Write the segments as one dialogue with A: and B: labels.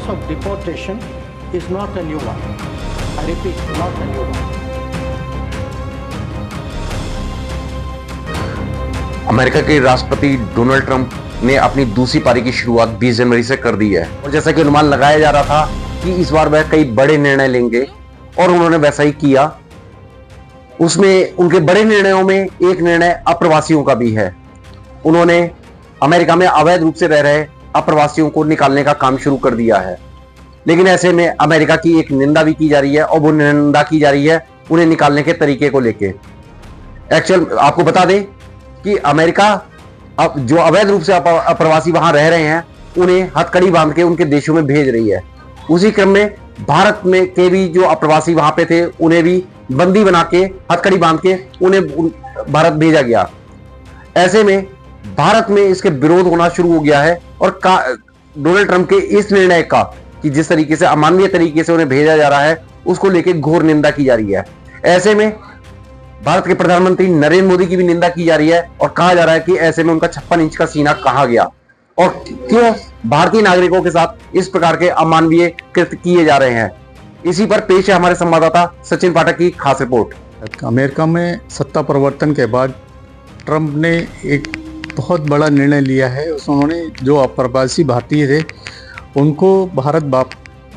A: process of deportation is not a new one. I repeat, not a new one.
B: America के राष्ट्रपति Donald Trump ने अपनी दूसरी पारी की शुरुआत 20 जनवरी से कर दी है और जैसा कि अनुमान लगाया जा रहा था कि इस बार वह कई बड़े निर्णय लेंगे और उन्होंने वैसा ही किया। उसमें उनके बड़े निर्णयों में एक निर्णय अप्रवासियों का भी है। उन्होंने अमेरिका में अवैध रूप से रह रहे अप्रवासियों को निकालने का काम शुरू कर दिया है, लेकिन ऐसे में अमेरिका की एक निंदा भी की जा रही है और वो निंदा की जा रही है उन्हें निकालने के तरीके को लेके। एक्चुअल आपको बता दें कि अमेरिका अब जो अवैध रूप से अप्रवासी वहां रह रहे हैं उन्हें हथकड़ी बांध के उनके देशों में भेज रही है। उसी क्रम में भारत में के भी जो अप्रवासी वहां पे थे उन्हें भी बंदी बना के हथकड़ी बांध के उन्हें भारत भेजा गया। ऐसे में भारत में इसके विरोध होना शुरू हो गया है और डोनाल्ड ट्रंप के इस निर्णय का कि जिस तरीके से अमानवीय तरीके से उन्हें भेजा जा रहा है उसको लेकर घोर निंदा की जा रही है। ऐसे में भारत के प्रधानमंत्री नरेंद्र मोदी की भी निंदा की जा रही है और कहा जा रहा है कि ऐसे में उनका 56 इंच का सीना कहा गया और क्यों भारतीय नागरिकों के साथ इस प्रकार के अमानवीय कृत्य किए जा रहे हैं। इसी पर पेश है हमारे संवाददाता सचिन पाठक की खास रिपोर्ट।
C: अमेरिका में सत्ता परिवर्तन के बाद ट्रंप ने एक बहुत बड़ा निर्णय लिया है। उन्होंने जो अप्रवासी भारतीय थे उनको भारत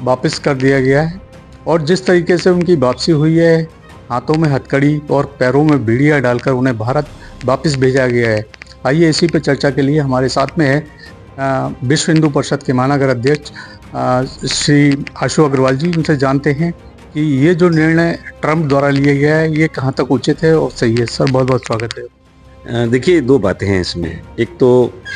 C: वापस कर दिया गया है और जिस तरीके से उनकी वापसी हुई है, हाथों में हथकड़ी और पैरों में बेड़ियां डालकर उन्हें भारत वापस भेजा गया है। आइए इसी पर चर्चा के लिए हमारे साथ में है विश्व हिंदू परिषद के महानगर अध्यक्ष श्री आशु अग्रवाल जी। उनसे जानते हैं कि ये जो निर्णय ट्रंप द्वारा लिया गया है ये कहाँ तक उचित है और सही है। सर बहुत बहुत स्वागत है।
D: देखिए, दो बातें हैं इसमें। एक तो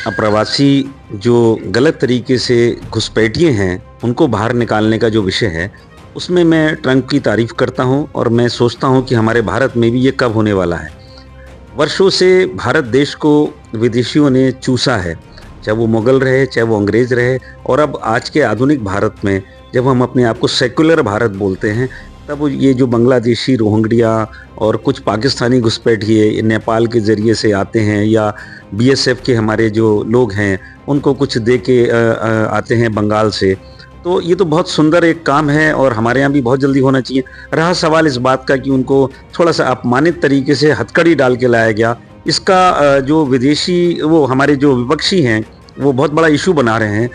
D: अप्रवासी जो गलत तरीके से घुसपैठिए हैं उनको बाहर निकालने का जो विषय है उसमें मैं ट्रंप की तारीफ करता हूं और मैं सोचता हूं कि हमारे भारत में भी ये कब होने वाला है। वर्षों से भारत देश को विदेशियों ने चूसा है, चाहे वो मुगल रहे चाहे वो अंग्रेज रहे, और अब आज के आधुनिक भारत में जब हम अपने आप को सेक्युलर भारत बोलते हैं तब ये जो बांग्लादेशी, रोहिंग्या और कुछ पाकिस्तानी घुसपैठिए नेपाल के ज़रिए से आते हैं या बीएसएफ के हमारे जो लोग हैं उनको कुछ दे के आते हैं बंगाल से, तो ये तो बहुत सुंदर एक काम है और हमारे यहाँ भी बहुत जल्दी होना चाहिए। रहा सवाल इस बात का कि उनको थोड़ा सा अपमानित तरीके से हथकड़ी डाल के लाया गया, इसका जो विदेशी वो हमारे जो विपक्षी हैं वो बहुत बड़ा इशू बना रहे हैं।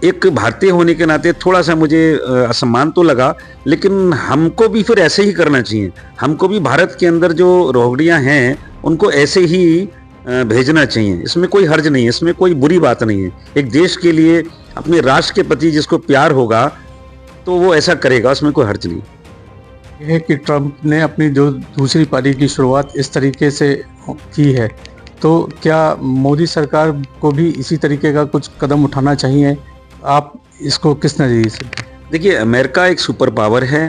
D: एक भारतीय होने के नाते थोड़ा सा मुझे असम्मान तो लगा, लेकिन हमको भी फिर ऐसे ही करना चाहिए। हमको भी भारत के अंदर जो रोहिंग्या हैं उनको ऐसे ही भेजना चाहिए। इसमें कोई हर्ज नहीं है, इसमें कोई बुरी बात नहीं है। एक देश के लिए अपने राष्ट्र के प्रति जिसको प्यार होगा तो वो ऐसा करेगा, उसमें कोई हर्ज नहीं
C: है कि ट्रंप ने अपनी जो दूसरी पारी की शुरुआत इस तरीके से की है, तो क्या मोदी सरकार को भी इसी तरीके का कुछ कदम उठाना चाहिए? आप इसको किस नज़रिए से?
D: देखिए, अमेरिका एक सुपर पावर है,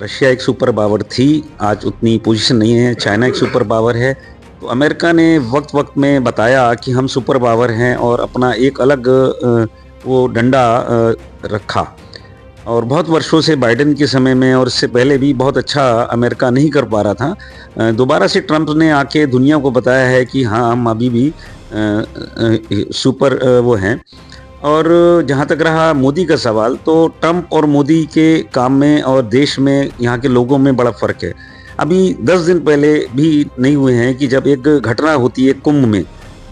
D: रशिया एक सुपर पावर थी, आज उतनी पोजीशन नहीं है, चाइना एक सुपर पावर है। तो अमेरिका ने वक्त वक्त में बताया कि हम सुपर पावर हैं और अपना एक अलग वो डंडा रखा, और बहुत वर्षों से बाइडेन के समय में और इससे पहले भी बहुत अच्छा अमेरिका नहीं कर पा रहा था। दोबारा से ट्रंप ने आके दुनिया को बताया है कि हाँ, हम अभी भी सुपर वो हैं। और जहाँ तक रहा मोदी का सवाल, तो ट्रंप और मोदी के काम में और देश में, यहाँ के लोगों में बड़ा फ़र्क है। अभी 10 दिन पहले भी नहीं हुए हैं कि जब एक घटना होती है कुंभ में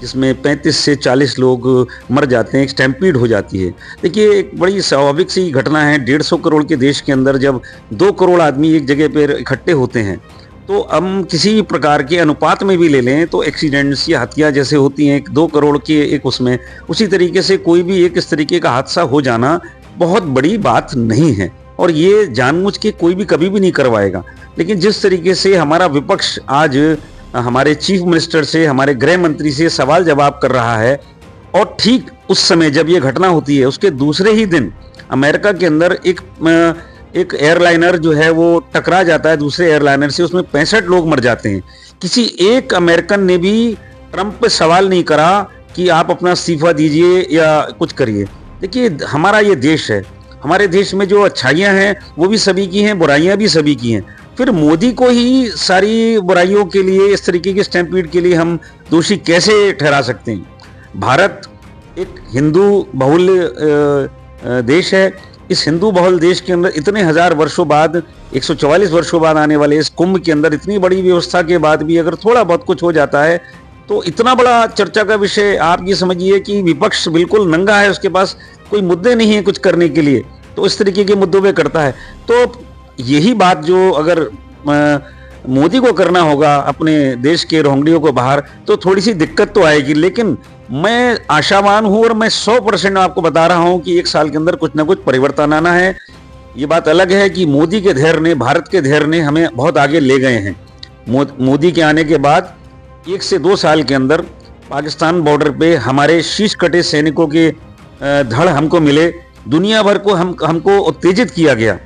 D: जिसमें 35 से 40 लोग मर जाते हैं, एक स्टैम्पीड हो जाती है। देखिए, एक बड़ी स्वाभाविक सी घटना है। 150 करोड़ के देश के अंदर जब 2 करोड़ आदमी एक जगह पर इकट्ठे होते हैं तो हम किसी भी प्रकार के अनुपात में भी ले लें तो एक्सीडेंट्स या हत्या जैसे होती हैं 2 करोड़ के एक उसमें, उसी तरीके से कोई भी एक इस तरीके का हादसा हो जाना बहुत बड़ी बात नहीं है और ये जानबूझ के कोई भी कभी भी नहीं करवाएगा। लेकिन जिस तरीके से हमारा विपक्ष आज हमारे चीफ मिनिस्टर से, हमारे गृह मंत्री से सवाल जवाब कर रहा है, और ठीक उस समय जब ये घटना होती है उसके दूसरे ही दिन अमेरिका के अंदर एक एयरलाइनर जो है वो टकरा जाता है दूसरे एयरलाइनर से, उसमें 65 लोग मर जाते हैं। किसी एक अमेरिकन ने भी ट्रंप पे सवाल नहीं करा कि आप अपना इस्तीफा दीजिए या कुछ करिए। देखिए, हमारा ये देश है, हमारे देश में जो अच्छाइयाँ हैं वो भी सभी की हैं, बुराइयाँ भी सभी की हैं। फिर मोदी को ही सारी बुराइयों के लिए, इस तरीके के स्टैम्पीड के लिए हम दोषी कैसे ठहरा सकते हैं? भारत एक हिंदू बहुल देश है। इस हिंदू बहुल देश के अंदर इतने हजार वर्षों बाद, 144 वर्षों बाद आने वाले इस कुंभ के अंदर इतनी बड़ी व्यवस्था के बाद भी अगर थोड़ा बहुत कुछ हो जाता है तो इतना बड़ा चर्चा का विषय, आप ये समझिए कि विपक्ष बिल्कुल नंगा है, उसके पास कोई मुद्दे नहीं है कुछ करने के लिए, तो इस तरीके के मुद्दों पे करता है। तो यही बात जो अगर मोदी को करना होगा अपने देश के रोहंगडियों को बाहर, तो थोड़ी सी दिक्कत तो आएगी, लेकिन मैं आशावान हूं और मैं 100% आपको बता रहा हूं कि 1 साल के अंदर कुछ ना कुछ परिवर्तन आना है। ये बात अलग है कि मोदी के धैर्य ने, भारत के धैर्य ने हमें बहुत आगे ले गए हैं। मोदी के आने के बाद 1 से 2 साल के अंदर पाकिस्तान बॉर्डर पे हमारे शीश कटे सैनिकों के धड़ हमको मिले, दुनिया भर को हमको उत्तेजित किया गया।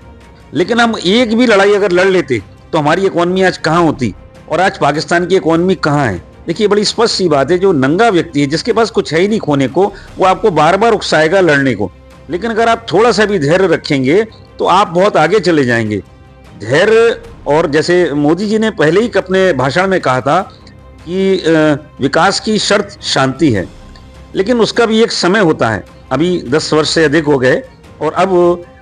D: लेकिन हम एक भी लड़ाई अगर लड़ लेते तो हमारी इकोनॉमी आज कहाँ होती और आज पाकिस्तान की इकोनॉमी कहाँ है। देखिए, बड़ी स्पष्ट सी बात है, जो नंगा व्यक्ति है जिसके पास कुछ है ही नहीं खोने को, वो आपको बार बार उकसाएगा लड़ने को। लेकिन अगर आप थोड़ा सा भी धैर्य रखेंगे तो आप बहुत आगे चले जाएंगे। धैर्य, और जैसे मोदी जी ने पहले ही अपने भाषण में कहा था कि विकास की शर्त शांति है, लेकिन उसका भी एक समय होता है। अभी 10 वर्ष से अधिक हो गए और अब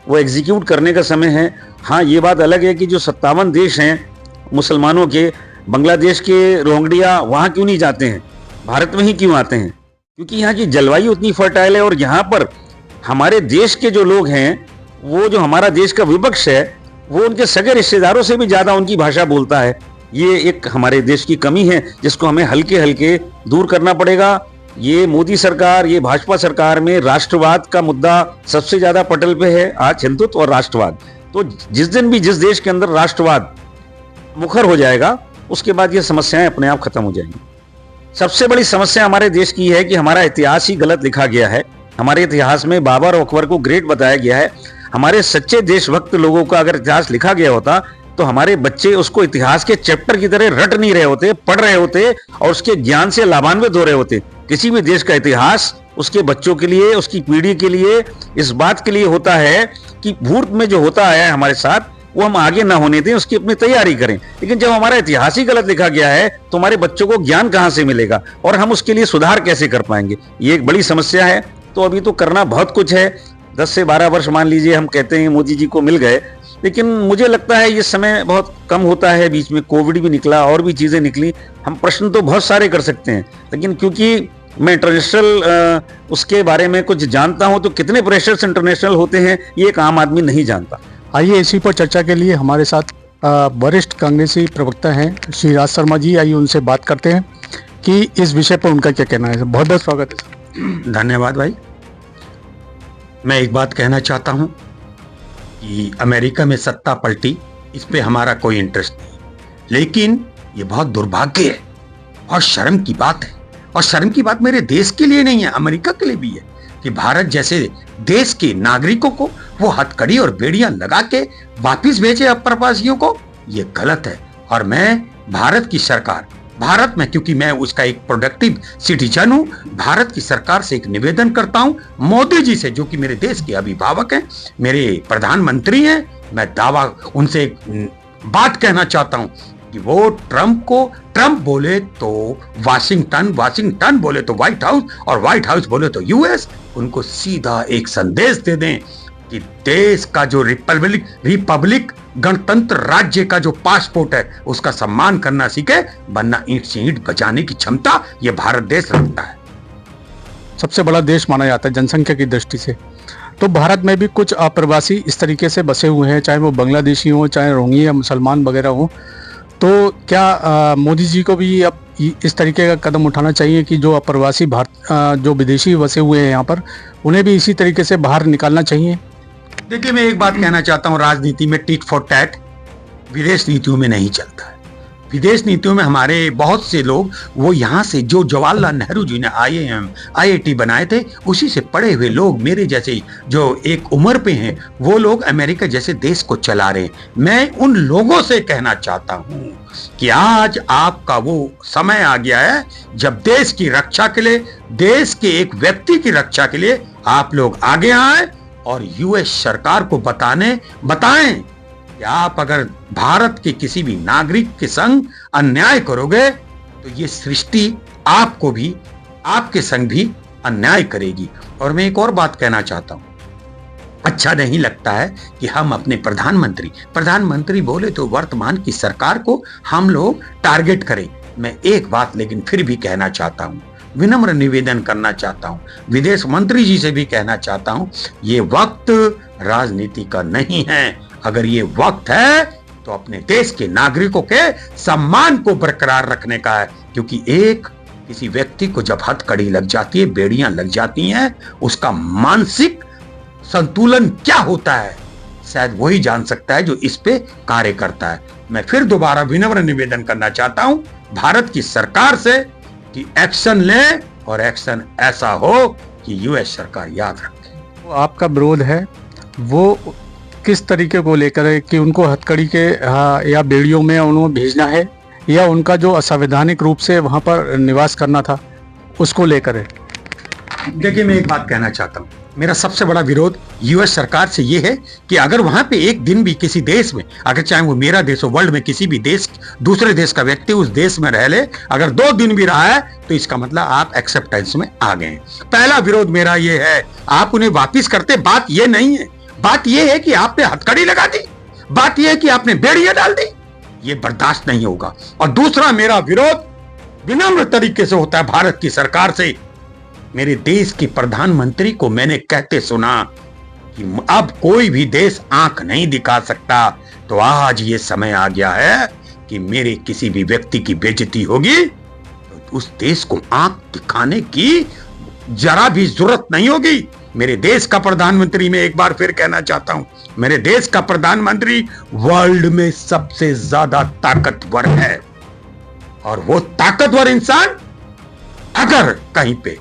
D: वो एग्जीक्यूट करने का समय है। हाँ, ये बात अलग है कि जो 57 देश हैं मुसलमानों के, बांग्लादेश के रोहंगडिया वहाँ क्यों नहीं जाते हैं, भारत में ही क्यों आते हैं? क्योंकि यहाँ की जलवायु उतनी फर्टाइल है और यहाँ पर हमारे देश के जो लोग हैं, वो जो हमारा देश का विपक्ष है, वो उनके सगे रिश्तेदारों से भी ज़्यादा उनकी भाषा बोलता है। ये एक हमारे देश की कमी है जिसको हमें हल्के हल्के दूर करना पड़ेगा। ये मोदी सरकार, ये भाजपा सरकार में राष्ट्रवाद का मुद्दा सबसे ज्यादा पटल पे है आज, हिंदुत्व और राष्ट्रवाद। तो जिस दिन भी जिस देश के अंदर राष्ट्रवाद मुखर हो जाएगा, उसके बाद ये समस्याएं अपने आप खत्म हो जाएंगी। सबसे बड़ी समस्या हमारे देश की है कि हमारा इतिहास ही गलत लिखा गया है। हमारे इतिहास में बाबर और अकबर को ग्रेट बताया गया है। हमारे सच्चे देशभक्त लोगों का अगर इतिहास लिखा गया होता तो हमारे बच्चे उसको इतिहास के चैप्टर की तरह रट नहीं रहे होते, पढ़ रहे होते और उसके ज्ञान से लाभान्वित हो रहे होते। किसी भी देश का इतिहास उसके बच्चों के लिए, उसकी पीढ़ी के लिए इस बात के लिए होता है कि भूत में जो होता आया है हमारे साथ, वो हम आगे ना होने दें, उसकी अपनी तैयारी करें। लेकिन जब हमारा इतिहास ही गलत लिखा गया है तो हमारे बच्चों को ज्ञान कहां से मिलेगा और हम उसके लिए सुधार कैसे कर पाएंगे? ये एक बड़ी समस्या है। तो अभी तो करना बहुत कुछ है। 10 से 12 वर्ष मान लीजिए हम कहते हैं मोदी जी को मिल गए, लेकिन मुझे लगता है ये समय बहुत कम होता है। बीच में कोविड भी निकला और भी चीजें निकली। हम प्रश्न तो बहुत सारे कर सकते हैं, लेकिन क्योंकि मैं इंटरनेशनल उसके बारे में कुछ जानता हूं, तो कितने प्रेशर्स इंटरनेशनल होते हैं ये एक आम आदमी नहीं जानता।
C: आइए, इसी पर चर्चा के लिए हमारे साथ वरिष्ठ कांग्रेसी प्रवक्ता हैं श्री राज शर्मा जी। आइए उनसे बात करते हैं कि इस विषय पर उनका क्या कहना है। बहुत बहुत स्वागत है।
E: धन्यवाद भाई। मैं एक बात कहना चाहता हूं कि अमेरिका में सत्ता पलटी, इस पे हमारा कोई इंटरेस्ट नहीं, लेकिन ये बहुत दुर्भाग्य है और शर्म की बात है। और शर्म की बात मेरे देश के लिए नहीं है, अमेरिका के लिए भी है कि भारत जैसे देश के नागरिकों को वो हथकड़ी और बेड़ियां लगा के वापिस भेजे अप्रवासियों को। ये गलत है। और मैं भारत की सरकार, भारत में, क्योंकि मैं उसका एक प्रोडक्टिव सिटीजन हूं, भारत की सरकार से एक निवेदन करता हूं, मोदी जी से जो कि मेरे देश के अभिभावक हैं, मेरे प्रधानमंत्री हैं, मैं दावा उनसे एक बात कहना चाहता हूं कि वो ट्रंप बोले तो वाशिंगटन, वाशिंगटन बोले तो व्हाइट हाउस और व्हाइट हाउस बोले तो यूएस, उनको सीधा एक संदेश दे दें कि देश का जो रिपब्लिक गणतंत्र राज्य का जो पासपोर्ट है उसका सम्मान करना सीखे, वरना ईंट से ईंट बचाने की क्षमता ये भारत देश रखता है।
C: सबसे बड़ा देश माना जाता है जनसंख्या की दृष्टि से। तो भारत में भी कुछ अप्रवासी इस तरीके से बसे हुए हैं, चाहे वो बांग्लादेशी हो, चाहे रोहिंग्या मुसलमान वगैरह हो। तो क्या मोदी जी को भी अब इस तरीके का कदम उठाना चाहिए कि जो अप्रवासी जो विदेशी बसे हुए हैं यहाँ पर, उन्हें भी इसी तरीके से बाहर निकालना चाहिए?
E: देखिए, मैं एक बात कहना चाहता हूँ, राजनीति में टिट फॉर टैट विदेश नीतियों में नहीं चलता है। विदेश नीतियों में हमारे बहुत से लोग, वो यहाँ से जो जवाहरलाल नेहरू जी ने IIT बनाए थे, उसी से पढ़े हुए लोग, मेरे जैसे जो एक उम्र पे हैं, वो लोग अमेरिका जैसे देश को चला रहे हैं। मैं उन लोगों से कहना चाहता हूँ कि आज आपका वो समय आ गया है जब देश की रक्षा के लिए, देश के एक व्यक्ति की रक्षा के लिए आप लोग आगे आए और यूएस सरकार को बताएं कि आप अगर भारत के किसी भी नागरिक के संग अन्याय करोगे तो ये सृष्टि आपको भी, आपके संग भी अन्याय करेगी। और मैं एक और बात कहना चाहता हूं अच्छा नहीं लगता है कि हम अपने प्रधानमंत्री बोले तो वर्तमान की सरकार को हम लोग टारगेट करें। मैं एक बात लेकिन फिर भी कहना चाहता हूं, विनम्र निवेदन करना चाहता हूं, विदेश मंत्री जी से भी कहना चाहता हूं, ये वक्त राजनीति का नहीं है। अगर ये वक्त है तो अपने देश के नागरिकों के सम्मान को बरकरार रखने का है, क्योंकि किसी व्यक्ति को जब हथकड़ी लग जाती है, बेड़ियां लग जाती हैं, उसका मानसिक संतुलन क्या होता है शायद वही जान सकता है जो इस पे कार्य करता है। मैं फिर दोबारा विनम्र निवेदन करना चाहता हूं भारत की सरकार से कि एक्शन ले, और एक्शन ऐसा हो कि यूएस सरकार याद रखे।
C: तो आपका विरोध है वो किस तरीके को लेकर है कि उनको हथकड़ी के या बेड़ियों में उन्हें भेजना है, या उनका जो असंवैधानिक रूप से वहां पर निवास करना था उसको लेकर है?
E: देखिए, मैं एक बात कहना चाहता हूं, मेरा सबसे बड़ा विरोध यूएस सरकार से यह है कि अगर वहां पे एक दिन भी किसी देश में, अगर चाहे वो मेरा देश हो, वर्ल्ड में किसी भी देश, दूसरे देश का व्यक्ति उस देश में रह ले, अगर 2 दिन भी रहा है तो इसका मतलब आप एक्सेप्टेंस में आ गए। पहला विरोध मेरा ये है, आप उन्हें वापिस करते, बात ये नहीं है, बात यह है कि आपने हथकड़ी लगा दी, बात यह है कि आपने बेड़ियां डाल दी, ये बर्दाश्त नहीं होगा। और दूसरा मेरा विरोध विनम्र तरीके से होता है भारत की सरकार से। मेरे देश के प्रधानमंत्री को मैंने कहते सुना कि अब कोई भी देश आंख नहीं दिखा सकता, तो आज ये समय आ गया है कि मेरे किसी भी व्यक्ति की बेइज्जती होगी तो उस देश को आंख दिखाने की जरा भी जरूरत नहीं होगी। मेरे देश का प्रधानमंत्री, मैं एक बार फिर कहना चाहता हूं, मेरे देश का प्रधानमंत्री वर्ल्ड में सबसे ज्यादा ताकतवर है, और वो ताकतवर इंसान अगर कहीं पे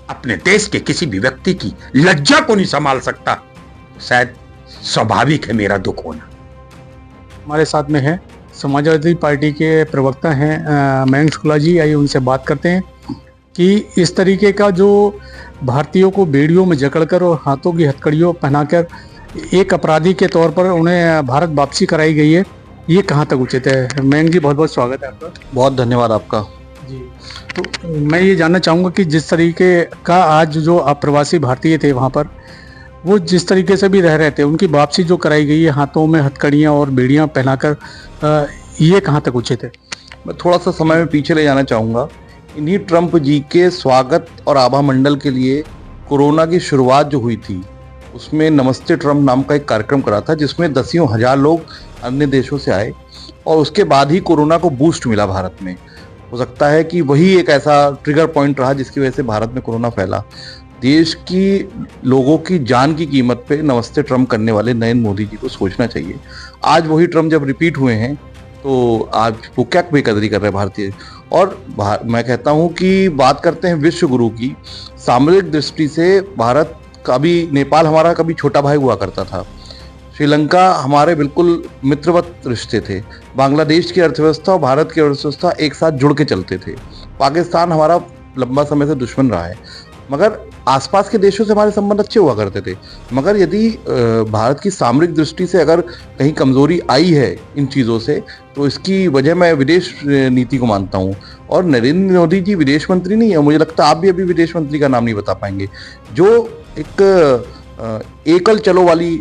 E: अपने देश के किसी भी व्यक्ति की लज्जा को नहीं संभाल सकता, तो शायद स्वाभाविक है मेरा दुख होना।
C: हमारे साथ में है समाजवादी पार्टी के प्रवक्ता हैं मयंक शुक्ला जी, आइए उनसे बात करते हैं कि इस तरीके का जो भारतीयों को बेड़ियों में जकड़कर और हाथों की हथकड़ियों पहनाकर एक अपराधी के तौर पर उन्हें भारत वापसी कराई गई है, ये कहाँ तक उचित है? मयंक जी, बहुत बहुत स्वागत है आपका।
B: बहुत धन्यवाद आपका
C: जी। तो मैं ये जानना चाहूँगा कि जिस तरीके का आज जो अप्रवासी भारतीय थे वहाँ पर, वो जिस तरीके से भी रह रहे थे, उनकी वापसी जो कराई गई है हाथों में हथकड़ियाँ और बेड़ियाँ पहनाकर, ये कहाँ तक उचित है?
B: मैं थोड़ा सा समय में पीछे ले जाना चाहूँगा। इन्हीं ट्रंप जी के स्वागत और आभा मंडल के लिए कोरोना की शुरुआत जो हुई थी, उसमें नमस्ते ट्रंप नाम का एक कार्यक्रम करा था, जिसमें दसियों हजार लोग अन्य देशों से आए, और उसके बाद ही कोरोना को बूस्ट मिला भारत में। हो सकता है कि वही एक ऐसा ट्रिगर पॉइंट रहा जिसकी वजह से भारत में कोरोना फैला। देश की लोगों की जान की कीमत पे नमस्ते ट्रंप करने वाले नरेंद्र मोदी जी को सोचना चाहिए। आज वही ट्रंप जब रिपीट हुए हैं तो आज वो क्या बेकदरी कर रहे हैं भारतीय। और मैं कहता हूं कि बात करते हैं विश्व गुरु की, सामरिक दृष्टि से भारत का भी, नेपाल हमारा कभी छोटा भाई हुआ करता था, श्रीलंका हमारे बिल्कुल मित्रवत रिश्ते थे, बांग्लादेश की अर्थव्यवस्था और भारत की अर्थव्यवस्था एक साथ जुड़ के चलते थे, पाकिस्तान हमारा लंबा समय से दुश्मन रहा है, मगर आसपास के देशों से हमारे संबंध अच्छे हुआ करते थे। मगर यदि भारत की सामरिक दृष्टि से अगर कहीं कमजोरी आई है इन चीज़ों से, तो इसकी वजह मैं विदेश नीति को मानता हूँ। और नरेंद्र मोदी जी विदेश मंत्री नहीं है, मुझे लगता है आप भी अभी विदेश मंत्री का नाम नहीं बता पाएंगे। जो एक एकल चलो वाली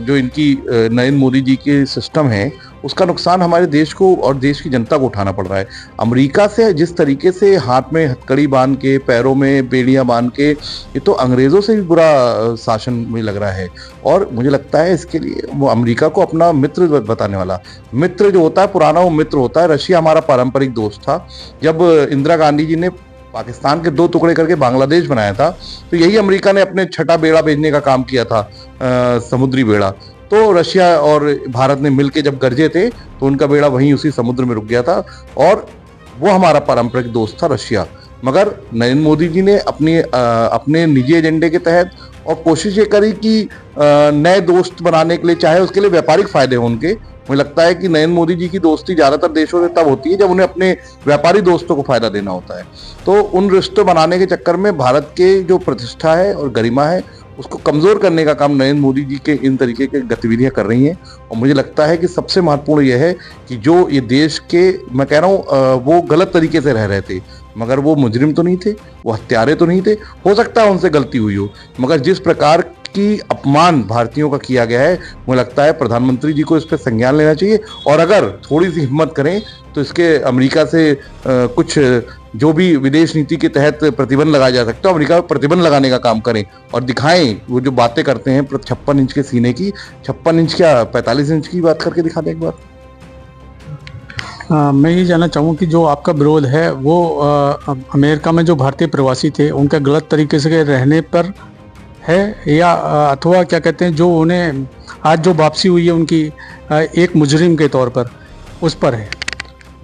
B: जो इनकी नरेंद्र मोदी जी की सिस्टम है, उसका नुकसान हमारे देश को और देश की जनता को उठाना पड़ रहा है। अमेरिका से जिस तरीके से हाथ में हथकड़ी बांध के, पैरों में बेड़ियां बांध के, ये तो अंग्रेज़ों से भी बुरा शासन में लग रहा है। और मुझे लगता है इसके लिए वो अमेरिका को अपना मित्र बताने वाला, मित्र जो होता है पुराना, वो मित्र होता है। रशिया हमारा पारंपरिक दोस्त था। जब इंदिरा गांधी जी ने पाकिस्तान के 2 टुकड़े करके बांग्लादेश बनाया था, तो यही अमेरिका ने अपने छठा बेड़ा भेजने का काम किया था, समुद्री बेड़ा। तो रशिया और भारत ने मिलकर जब गरजे थे तो उनका बेड़ा वहीं उसी समुद्र में रुक गया था, और वो हमारा पारंपरिक दोस्त था रशिया। मगर नरेंद्र मोदी जी ने अपने निजी एजेंडे के तहत और कोशिश ये करी कि नए दोस्त बनाने के लिए, चाहे उसके लिए व्यापारिक फायदे हों उनके। मुझे लगता है कि नरेंद्र मोदी जी की दोस्ती ज़्यादातर देशों से तब होती है जब उन्हें अपने व्यापारी दोस्तों को फायदा देना होता है। तो उन रिश्ते बनाने के चक्कर में भारत के जो प्रतिष्ठा है और गरिमा है, उसको कमज़ोर करने का काम नरेंद्र मोदी जी के इन तरीके की गतिविधियां कर रही हैं। और मुझे लगता है कि सबसे महत्वपूर्ण यह है कि जो ये देश के, मैं कह रहा हूँ, वो गलत तरीके से रह रहे थे, मगर वो मुजरिम तो नहीं थे, वो हत्यारे तो नहीं थे। हो सकता है उनसे गलती हुई हो, मगर जिस प्रकार
F: की अपमान भारतीयों का किया गया है। मुझे लगता है प्रधानमंत्री जी को इस पर संज्ञान लेना चाहिए और अगर थोड़ी सी हिम्मत करें तो इसके अमेरिका से कुछ जो भी विदेश नीति के तहत प्रतिबंध लगाया जा सकता है, अमेरिका पर प्रतिबंध लगाने का काम करें और दिखाएं। वो जो बातें करते हैं 56 इंच के सीने की, 56 इंच क्या 45 इंच की बात करके दिखा दें एक बार।
C: मैं ये जानना चाहूँ कि जो आपका विरोध है वो अमेरिका में जो भारतीय प्रवासी थे उनका गलत तरीके से रहने पर है या अथवा क्या कहते हैं जो उन्हें आज जो वापसी हुई है उनकी एक मुजरिम के तौर पर उस पर है?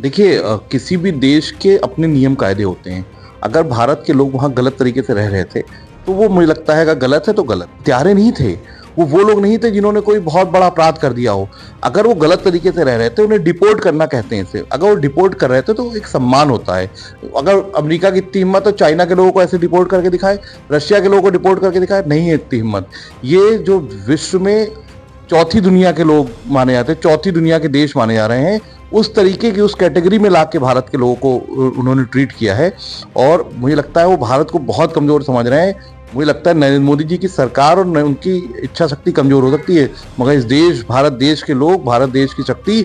F: देखिए, किसी भी देश के अपने नियम कायदे होते हैं। अगर भारत के लोग वहाँ गलत तरीके से रह रहे थे तो वो मुझे लगता है अगर गलत है तो गलत, त्यारे नहीं थे वो लोग नहीं थे जिन्होंने कोई बहुत बड़ा अपराध कर दिया हो। अगर वो गलत तरीके से रह रहे थे उन्हें डिपोर्ट करना कहते हैं इसे। अगर वो डिपोर्ट कर रहे थे तो एक सम्मान होता है। अगर अमेरिका की इतनी हिम्मत तो चाइना के लोगों को ऐसे डिपोर्ट करके दिखाए, रशिया के लोगों को डिपोर्ट करके दिखाए, नहीं है इतनी हिम्मत। ये जो विश्व में चौथी दुनिया के लोग माने जाते हैं, चौथी दुनिया के देश माने जा रहे हैं, उस तरीके की उस कैटेगरी में ला के भारत के लोगों को उन्होंने ट्रीट किया है और मुझे लगता है वो भारत को बहुत कमजोर समझ रहे हैं। मुझे लगता है नरेंद्र मोदी जी की सरकार और उनकी इच्छा शक्ति कमजोर हो सकती है, मगर इस देश भारत देश के लोग, भारत देश की शक्ति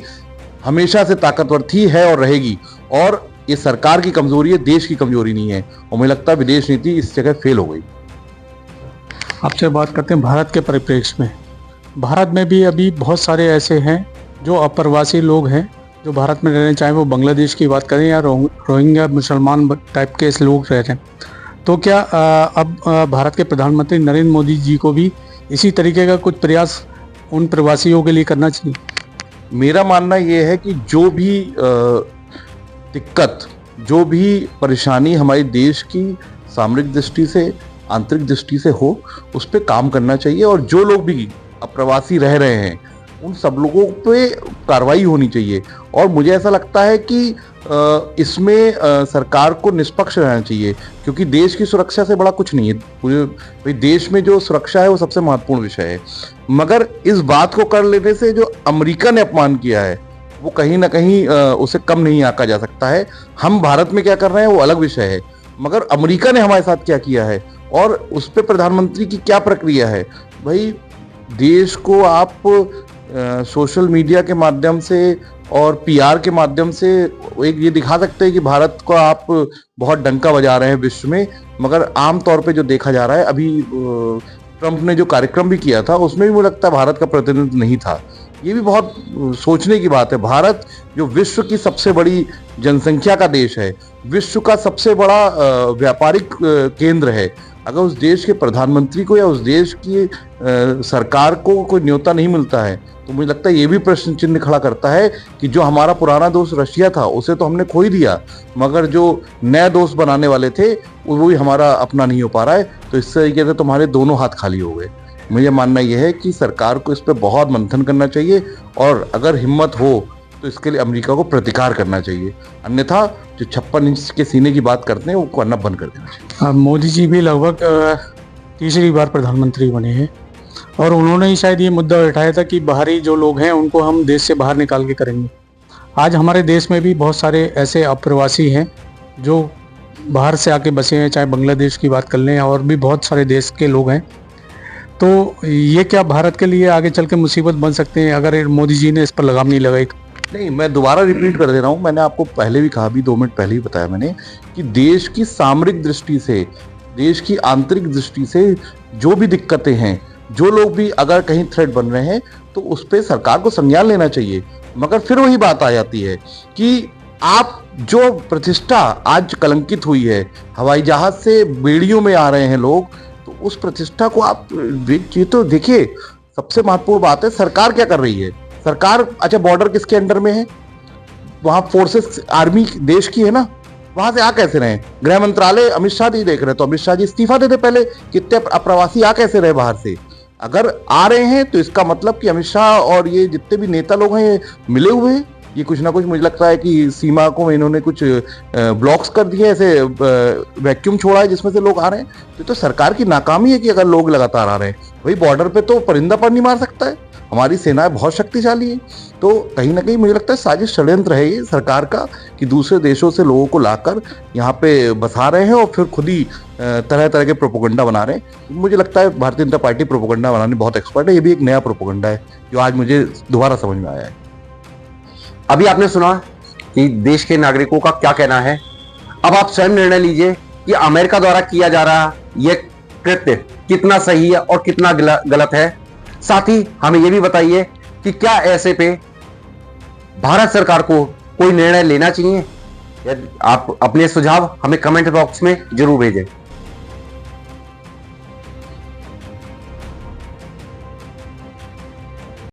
F: हमेशा से ताकतवर थी, है और रहेगी। और ये सरकार की कमजोरी है, देश की कमजोरी नहीं है। और मुझे लगता है विदेश नीति इस जगह फेल हो गई।
C: आपसे बात करते हैं भारत के परिप्रेक्ष्य में। भारत में भी अभी बहुत सारे ऐसे हैं जो अप्रवासी लोग हैं जो भारत में रह रहे हैं, चाहे वो बांग्लादेश की बात करें या रोहिंग्या मुसलमान टाइप के ऐसे लोग रह रहे हैं। तो क्या अब भारत के प्रधानमंत्री नरेंद्र मोदी जी को भी इसी तरीके का कुछ प्रयास उन प्रवासियों के लिए करना चाहिए?
F: मेरा मानना यह है कि जो भी दिक्कत, जो भी परेशानी हमारे देश की सामरिक दृष्टि से, आंतरिक दृष्टि से हो, उस पर काम करना चाहिए और जो लोग भी अप्रवासी रह रहे हैं उन सब लोगों पे कार्रवाई होनी चाहिए। और मुझे ऐसा लगता है कि इसमें सरकार को निष्पक्ष रहना चाहिए, क्योंकि देश की सुरक्षा से बड़ा कुछ नहीं है। पूरे देश में जो सुरक्षा है वो सबसे महत्वपूर्ण विषय है। मगर इस बात को कर लेने से जो अमेरिका ने अपमान किया है वो कहीं ना कहीं उसे कम नहीं आंका जा सकता है। हम भारत में क्या कर रहे हैं वो अलग विषय है, मगर अमेरिका ने हमारे साथ क्या किया है और उस पर प्रधानमंत्री की क्या प्रक्रिया है। भाई, देश को आप सोशल मीडिया के माध्यम से और पीआर के माध्यम से एक ये दिखा सकते हैं कि भारत को आप बहुत डंका बजा रहे हैं विश्व में, मगर आम तौर पे जो देखा जा रहा है, अभी ट्रंप ने जो कार्यक्रम भी किया था उसमें भी मुझे लगता है भारत का प्रतिनिधित्व नहीं था। ये भी बहुत सोचने की बात है। भारत जो विश्व की सबसे बड़ी जनसंख्या का देश है, विश्व का सबसे बड़ा व्यापारिक केंद्र है, अगर उस देश के प्रधानमंत्री को या उस देश की सरकार को कोई न्योता नहीं मिलता है तो मुझे लगता है ये भी प्रश्न चिन्ह खड़ा करता है कि जो हमारा पुराना दोस्त रशिया था उसे तो हमने खो ही दिया, मगर जो नया दोस्त बनाने वाले थे वो भी हमारा अपना नहीं हो पा रहा है। तो इस तरीके से तुम्हारे दोनों हाथ खाली हो गए। मुझे मानना यह है कि सरकार को इस पर बहुत मंथन करना चाहिए और अगर हिम्मत हो तो इसके लिए अमेरिका को प्रतिकार करना चाहिए, अन्यथा जो 56 इंच के सीने की बात करते हैं वो करना बंद कर देना चाहिए।
C: मोदी जी भी लगभग तीसरी बार प्रधानमंत्री बने हैं और उन्होंने ही शायद ये मुद्दा उठाया था कि बाहरी जो लोग हैं उनको हम देश से बाहर निकाल के करेंगे। आज हमारे देश में भी बहुत सारे ऐसे अप्रवासी हैं जो बाहर से आके बसे हैं, चाहे बांग्लादेश की बात कर लें और भी बहुत सारे देश के लोग हैं। तो ये क्या भारत के लिए आगे चल के मुसीबत बन सकते हैं अगर मोदी जी ने इस पर लगाम नहीं लगाई?
F: नहीं, मैं दोबारा रिपीट कर दे रहा हूँ, मैंने आपको पहले भी कहा, भी 2 मिनट पहले ही बताया मैंने कि देश की सामरिक दृष्टि से, देश की आंतरिक दृष्टि से जो भी दिक्कतें हैं, जो लोग भी अगर कहीं थ्रेट बन रहे हैं तो उस पर सरकार को संज्ञान लेना चाहिए। मगर फिर वही बात आ जाती है कि आप जो प्रतिष्ठा आज कलंकित हुई है, हवाई जहाज से बेड़ियों में आ रहे हैं लोग, तो उस प्रतिष्ठा को आप तो देखिए। सबसे महत्वपूर्ण बात है सरकार क्या कर रही है। सरकार, अच्छा बॉर्डर किसके अंडर में है? वहां फोर्सेस, आर्मी देश की है ना, वहां से आ कैसे रहे? गृह मंत्रालय अमित शाह जी देख रहे, तो अमित शाह जी इस्तीफा दे दे पहले। कितने अप्रवासी आ कैसे रहे बाहर से? अगर आ रहे हैं तो इसका मतलब कि अमित शाह और ये जितने भी नेता लोग हैं मिले हुए हैं। ये कुछ ना कुछ मुझे लगता है कि सीमा को इन्होंने कुछ ब्लॉक्स कर दिए, ऐसे वैक्यूम छोड़ा है जिसमें से लोग आ रहे हैं। तो सरकार की नाकामी है कि अगर लोग लगातार आ रहे हैं। भाई, बॉर्डर पे तो परिंदा पर नहीं मार सकता है, हमारी सेनाएं बहुत शक्तिशाली है। तो कहीं ना कहीं मुझे लगता है साजिश षड्यंत्र है ये सरकार का कि दूसरे देशों से लोगों को लाकर यहाँ पे बसा रहे हैं और फिर खुद ही तरह तरह के प्रोपोगंडा बना रहे हैं। मुझे लगता है भारतीय जनता पार्टी प्रोपोगंडा बनाने में बहुत एक्सपर्ट है। ये भी एक नया प्रोपोगंडा है जो आज मुझे दोबारा समझ में आया है।
B: अभी आपने सुना कि देश के नागरिकों का क्या कहना है। अब आप स्वयं निर्णय लीजिए कि अमेरिका द्वारा किया जा रहा यह कृत्य कितना सही है और कितना गलत है। साथ ही हमें यह भी बताइए कि क्या ऐसे पे भारत सरकार को कोई निर्णय लेना चाहिए। यदि आप अपने सुझाव हमें कमेंट बॉक्स में जरूर भेजें।